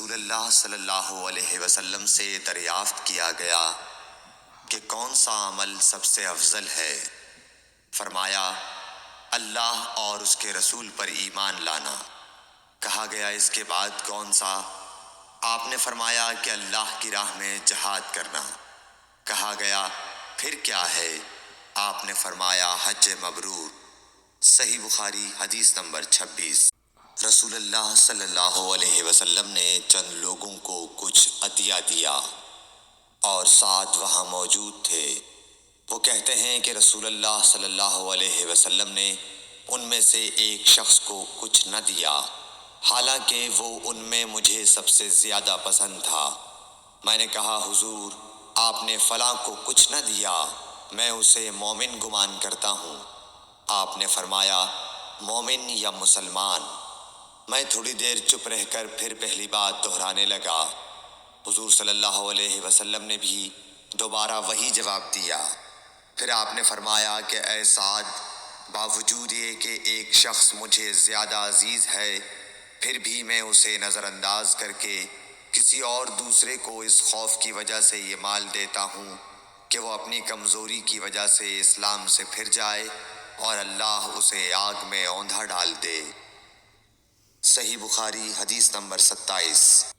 رسول اللہ صلی اللہ علیہ وسلم سے دریافت کیا گیا کہ کون سا عمل سب سے افضل ہے؟ فرمایا اللہ اور اس کے رسول پر ایمان لانا۔ کہا گیا اس کے بعد کون سا؟ آپ نے فرمایا کہ اللہ کی راہ میں جہاد کرنا۔ کہا گیا پھر کیا ہے؟ آپ نے فرمایا حج مبرور۔ صحیح بخاری حدیث نمبر 26۔ رسول اللہ صلی اللہ علیہ وسلم نے چند لوگوں کو کچھ عطیہ دیا اور ساتھ وہاں موجود تھے۔ وہ کہتے ہیں کہ رسول اللہ صلی اللہ علیہ وسلم نے ان میں سے ایک شخص کو کچھ نہ دیا، حالانکہ وہ ان میں مجھے سب سے زیادہ پسند تھا۔ میں نے کہا حضور آپ نے فلاں کو کچھ نہ دیا، میں اسے مومن گمان کرتا ہوں۔ آپ نے فرمایا مومن یا مسلمان؟ میں تھوڑی دیر چپ رہ کر پھر پہلی بات دہرانے لگا۔ حضور صلی اللہ علیہ وسلم نے بھی دوبارہ وہی جواب دیا۔ پھر آپ نے فرمایا کہ اے سعد، باوجود یہ کہ ایک شخص مجھے زیادہ عزیز ہے، پھر بھی میں اسے نظر انداز کر کے کسی اور دوسرے کو اس خوف کی وجہ سے یہ مال دیتا ہوں کہ وہ اپنی کمزوری کی وجہ سے اسلام سے پھر جائے اور اللہ اسے آگ میں اوندھا ڈال دے۔ صحیح بخاری حدیث نمبر 27۔